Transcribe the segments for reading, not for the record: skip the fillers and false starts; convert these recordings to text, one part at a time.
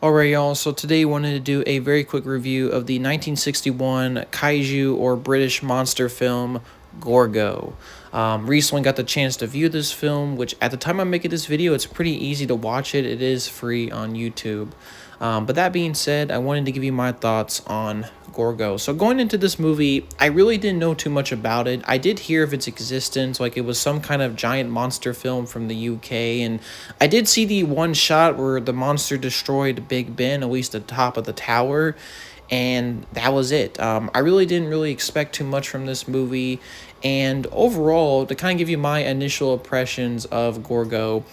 Alright, y'all, so today I wanted to do a very quick review of the 1961 kaiju or British monster film Gorgo. Recently got the chance to view this film, which at the time I'm making this video, it's pretty easy to watch it. It is free on YouTube. But that being said, I wanted to give you my thoughts on Gorgo. So going into this movie, I really didn't know too much about it. I did hear of its existence, like it was some kind of giant monster film from the UK, and I did see the one shot where the monster destroyed Big Ben, at least the top of the tower, and that was it. I really didn't really expect too much from this movie, and overall, to kind of give you my initial impressions of Gorgo,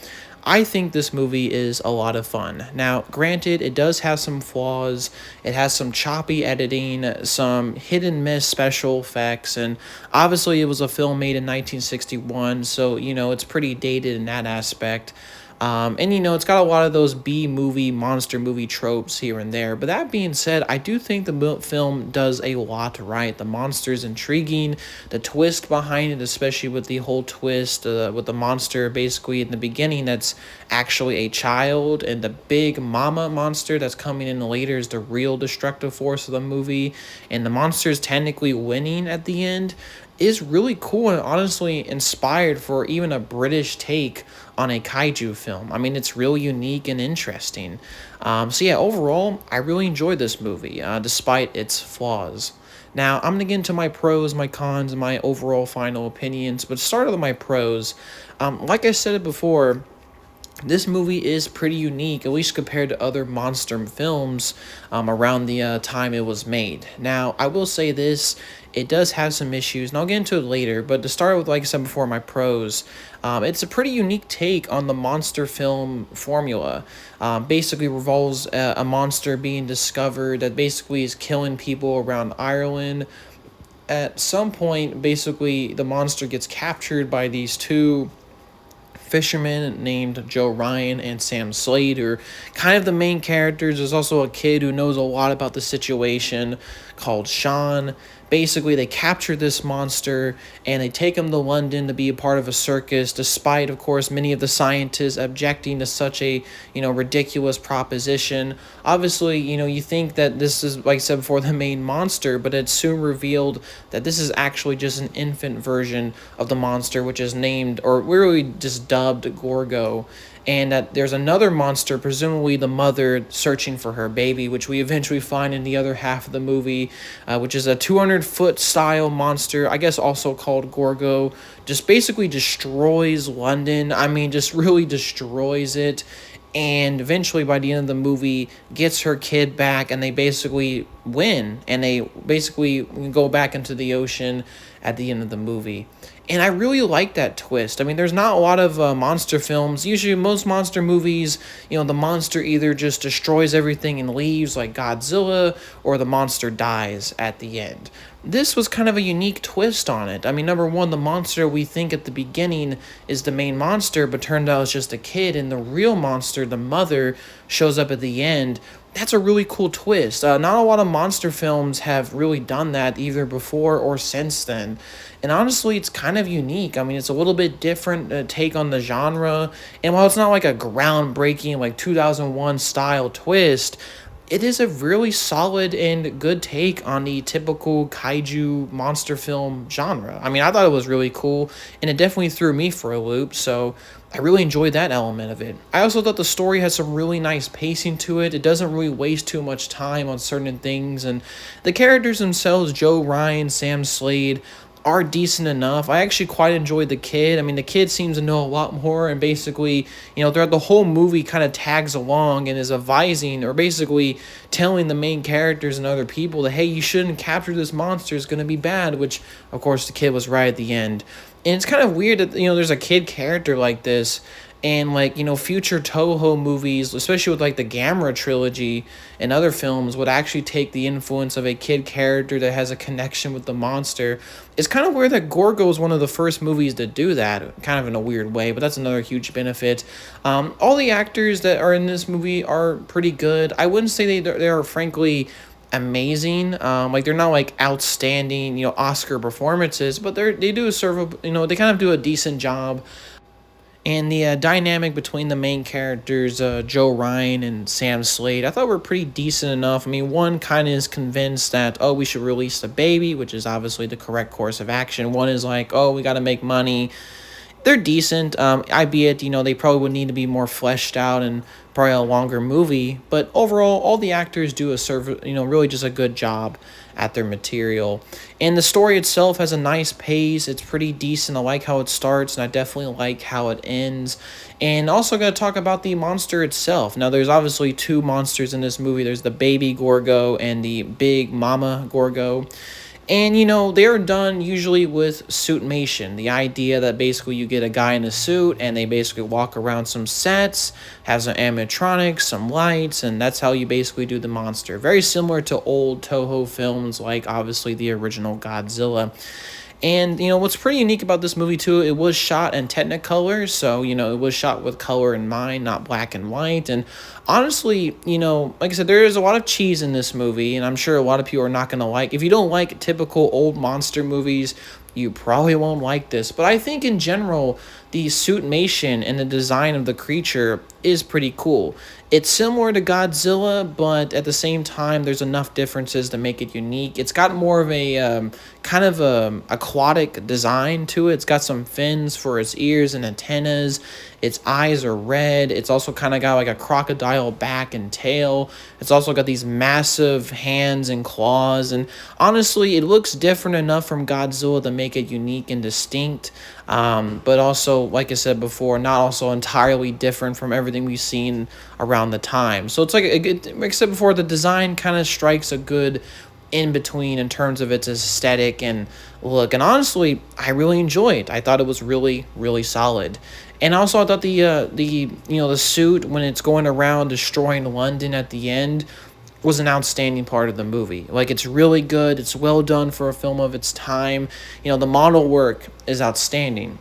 I think this movie is a lot of fun. Now, granted, it does have some flaws. It has some choppy editing, some hit and miss special effects, and obviously it was a film made in 1961, so, it's pretty dated in that aspect. And it's got a lot of those B movie, monster movie tropes here and there. But that being said, I do think the film does a lot right. The monster is intriguing. The twist behind it, especially with the whole twist with the monster basically in the beginning that's actually a child, and the big mama monster that's coming in later is the real destructive force of the movie. And the monster is technically winning at the end is really cool and honestly inspired for even a British take on a kaiju film. I mean, it's real unique and interesting. So yeah, overall, I really enjoyed this movie, despite its flaws. Now, I'm going to get into my pros, my cons, and my overall final opinions, but to start with my pros, like I said it before, this movie is pretty unique, at least compared to other monster films around the time it was made. Now, I will say this, it does have some issues, and I'll get into it later, but to start with, like I said before, my pros, it's a pretty unique take on the monster film formula. Basically revolves a monster being discovered that basically is killing people around Ireland. At some point, basically, the monster gets captured by these two fishermen named Joe Ryan and Sam Slade, are kind of the main characters. There's also a kid who knows a lot about the situation called Sean. Basically, they capture this monster and they take him to London to be a part of a circus, despite, of course, many of the scientists objecting to such a, ridiculous proposition. Obviously, you think that this is, like I said before, the main monster, but it's soon revealed that this is actually just an infant version of the monster, which is named, or really just dubbed, Gorgo. And that there's another monster, presumably the mother, searching for her baby, which we eventually find in the other half of the movie, which is a 200-foot style monster, I guess also called Gorgo, just basically destroys London. I mean, just really destroys it. And eventually, by the end of the movie, gets her kid back, and they basically win, and they basically go back into the ocean at the end of the movie. And I really like that twist. I mean, there's not a lot of monster films. Usually, most monster movies, the monster either just destroys everything and leaves, like Godzilla, or the monster dies at the end. This was kind of a unique twist on it. I mean, number one, the monster we think at the beginning is the main monster, but turned out it's just a kid, and the real monster, the mother, shows up at the end. That's a really cool twist. Not a lot of monster films have really done that either before or since then. And honestly, it's kind of unique. I mean, it's a little bit different take on the genre. And while it's not like a groundbreaking, like 2001 style twist, it is a really solid and good take on the typical kaiju monster film genre. I mean, I thought it was really cool, and it definitely threw me for a loop, so I really enjoyed that element of it. I also thought the story has some really nice pacing to it. It doesn't really waste too much time on certain things, and the characters themselves, Joe Ryan, Sam Slade, are decent enough. I actually quite enjoyed the kid. I mean, the kid seems to know a lot more, and basically, throughout the whole movie kind of tags along and is advising, or basically telling the main characters and other people that, hey, you shouldn't capture this monster, it's going to be bad, which, of course, the kid was right at the end. And it's kind of weird that, there's a kid character like this, and future Toho movies, especially with like the Gamera trilogy and other films, would actually take the influence of a kid character that has a connection with the monster. It's kind of weird that Gorgo is one of the first movies to do that, kind of in a weird way, but that's another huge benefit. All the actors that are in this movie are pretty good. I wouldn't say they are frankly amazing. Like they're not like outstanding, Oscar performances, but they do serve they kind of do a decent job. And the dynamic between the main characters, Joe Ryan and Sam Slade, I thought were pretty decent enough. I mean, one kind of is convinced that, oh, we should release the baby, which is obviously the correct course of action. One is like, oh, we got to make money. They're decent. Albeit, they probably would need to be more fleshed out and probably a longer movie. But overall, all the actors do really just a good job at their material. And the story itself has a nice pace. It's pretty decent. I like how it starts, and I definitely like how it ends. And also got to talk about the monster itself. Now, there's obviously two monsters in this movie. There's the baby Gorgo and the big mama Gorgo. And, they are done usually with suitmation. The idea that basically you get a guy in a suit and they basically walk around some sets, have some animatronics, some lights, and that's how you basically do the monster. Very similar to old Toho films like obviously the original Godzilla. And, what's pretty unique about this movie, too, it was shot in Technicolor. So, it was shot with color in mind, not black and white. And honestly, like I said, there is a lot of cheese in this movie. And I'm sure a lot of people are not going to like. If you don't like typical old monster movies, you probably won't like this. But I think in general, the suitmation and the design of the creature is pretty cool. It's similar to Godzilla, but at the same time, there's enough differences to make it unique. It's got more of a kind of aquatic design to it. It's got some fins for its ears and antennas. Its eyes are red. It's also kind of got like a crocodile back and tail. It's also got these massive hands and claws. And honestly, it looks different enough from Godzilla to make it unique and distinct. But also, like I said before, not also entirely different from everything we've seen around the time. So it's like I said before, the design kind of strikes a good in between in terms of its aesthetic and look. And honestly, I really enjoyed it. I thought it was really, really solid. And also, I thought the suit when it's going around destroying London at the end was an outstanding part of the movie. Like, it's really good. It's well done for a film of its time. The model work is outstanding.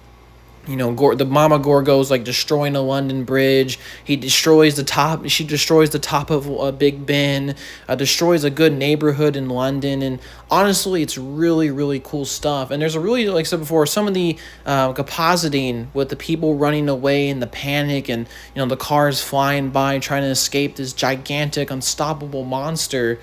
The Mama Gorgo's like destroying a London Bridge. She destroys the top of Big Ben, destroys a good neighborhood in London. And honestly, it's really, really cool stuff. And there's a really, like I said before, some of the compositing with the people running away and the panic and, the cars flying by trying to escape this gigantic, unstoppable monster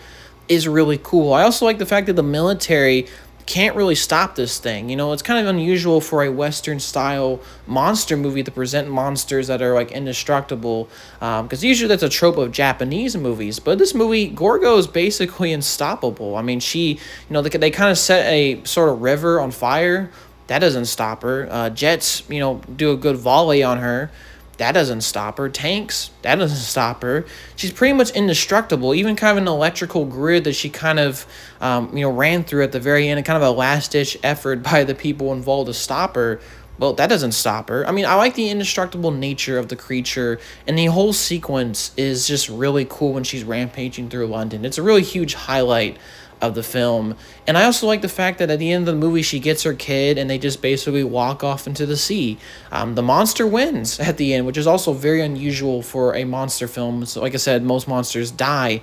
is really cool. I also like the fact that the military can't really stop this thing. It's kind of unusual for a Western style monster movie to present monsters that are like indestructible, because usually that's a trope of Japanese movies. But this movie, Gorgo is basically unstoppable. I mean, they kind of set a sort of river on fire. That doesn't stop her. Jets, do a good volley on her. That doesn't stop her. Tanks, that doesn't stop her. She's pretty much indestructible. Even kind of an electrical grid that she kind of, ran through at the very end, and kind of a last-ditch effort by the people involved to stop her. Well, that doesn't stop her. I mean, I like the indestructible nature of the creature, and the whole sequence is just really cool when she's rampaging through London. It's a really huge highlight of the film. And I also like the fact that at the end of the movie, she gets her kid and they just basically walk off into the sea. The monster wins at the end, which is also very unusual for a monster film. So like I said, most monsters die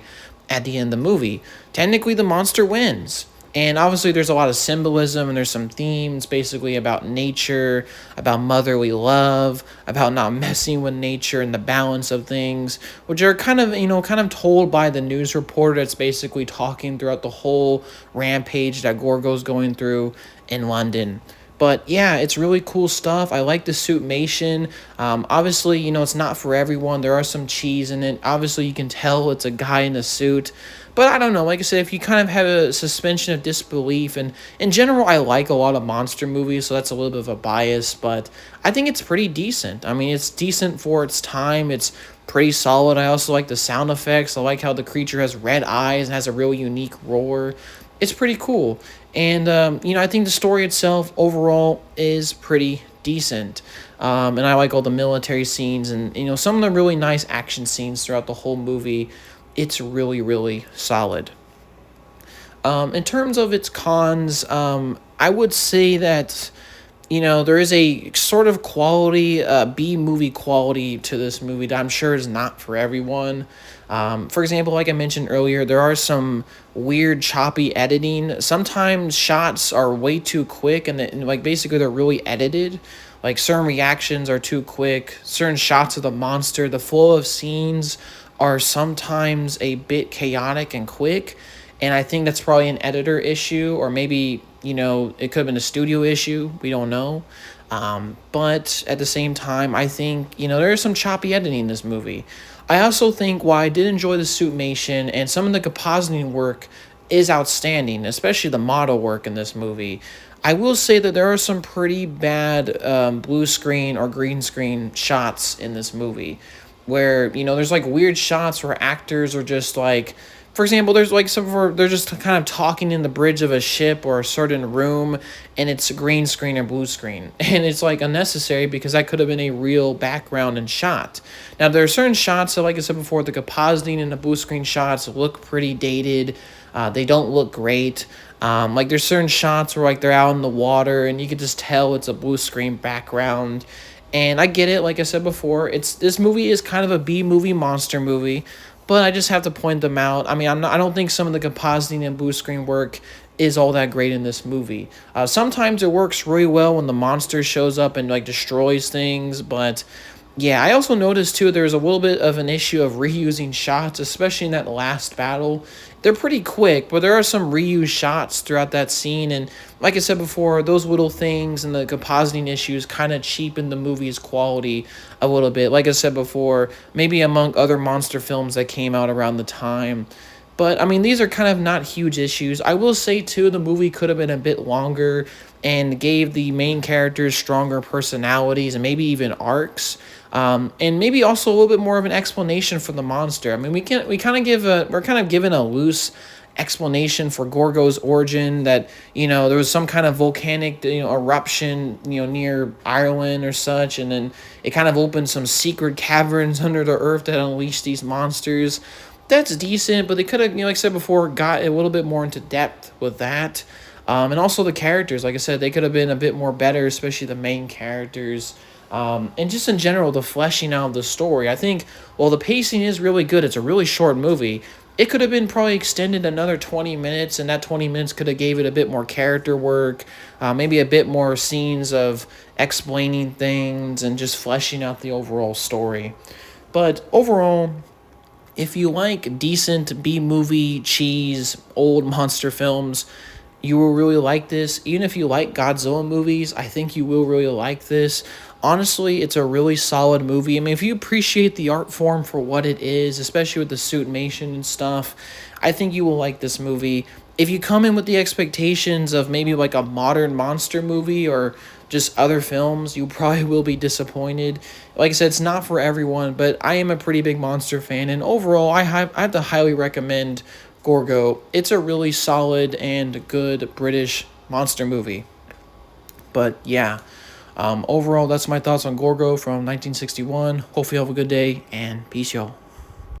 at the end of the movie. Technically, the monster wins. And obviously there's a lot of symbolism and there's some themes basically about nature, about motherly love, about not messing with nature and the balance of things, which are kind of told by the news reporter that's basically talking throughout the whole rampage that Gorgo's going through in London. But yeah, it's really cool stuff. I like the suitmation. Obviously, it's not for everyone. There are some cheese in it. Obviously, you can tell it's a guy in a suit. But I don't know. Like I said, if you kind of have a suspension of disbelief, and in general, I like a lot of monster movies, so that's a little bit of a bias. But I think it's pretty decent. I mean, it's decent for its time. It's pretty solid. I also like the sound effects. I like how the creature has red eyes and has a really unique roar. It's pretty cool. And, I think the story itself overall is pretty decent. And I like all the military scenes and, some of the really nice action scenes throughout the whole movie. It's really, really solid. In terms of its cons, I would say that, there is a sort of quality, B-movie quality to this movie that I'm sure is not for everyone. For example, like I mentioned earlier, there are some weird choppy editing. Sometimes shots are way too quick and basically they're really edited. Like certain reactions are too quick, certain shots of the monster, the flow of scenes are sometimes a bit chaotic and quick. And I think that's probably an editor issue, or maybe, it could have been a studio issue. We don't know. But at the same time, I think, there is some choppy editing in this movie. I also think while I did enjoy the suitmation and some of the compositing work is outstanding, especially the model work in this movie, I will say that there are some pretty bad blue screen or green screen shots in this movie where, there's like weird shots where actors are just like, for example, there's like some where they're just kind of talking in the bridge of a ship or a certain room, and it's green screen or blue screen. And it's like unnecessary because that could have been a real background and shot. Now, there are certain shots that, like I said before, the compositing and the blue screen shots look pretty dated. They don't look great. Like there's certain shots where like they're out in the water and you can just tell it's a blue screen background. And I get it, like I said before, this movie is kind of a B movie monster movie, but I just have to point them out. I mean, I don't think some of the compositing and blue screen work is all that great in this movie. Sometimes it works really well when the monster shows up and like destroys things, but yeah, I also noticed too there's a little bit of an issue of reusing shots, especially in that last battle. They're pretty quick, but there are some reused shots throughout that scene, and like I said before, those little things and the compositing issues kind of cheapen the movie's quality a little bit. Like I said before, maybe among other monster films that came out around the time. But I mean, these are kind of not huge issues. I will say too, the movie could have been a bit longer and gave the main characters stronger personalities and maybe even arcs. And maybe also a little bit more of an explanation for the monster. I mean, we're kind of given a loose explanation for Gorgo's origin, that there was some kind of volcanic eruption near Ireland or such, and then it kind of opened some secret caverns under the earth that unleashed these monsters. That's decent, but they could have, like I said before, got a little bit more into depth with that. And also the characters, like I said, they could have been a bit more better, especially the main characters. And just in general, the fleshing out of the story. I think, while the pacing is really good, it's a really short movie. It could have been probably extended another 20 minutes, and that 20 minutes could have gave it a bit more character work, maybe a bit more scenes of explaining things and just fleshing out the overall story. But overall, if you like decent B-movie, cheese, old monster films, you will really like this. Even if you like Godzilla movies, I think you will really like this. Honestly, it's a really solid movie. I mean, if you appreciate the art form for what it is, especially with the suitmation and stuff, I think you will like this movie. If you come in with the expectations of maybe like a modern monster movie or just other films, you probably will be disappointed. Like I said, it's not for everyone, but I am a pretty big monster fan, and overall, I have to highly recommend Gorgo. It's a really solid and good British monster movie. But yeah, overall, that's my thoughts on Gorgo from 1961. Hopefully you have a good day, and peace, y'all.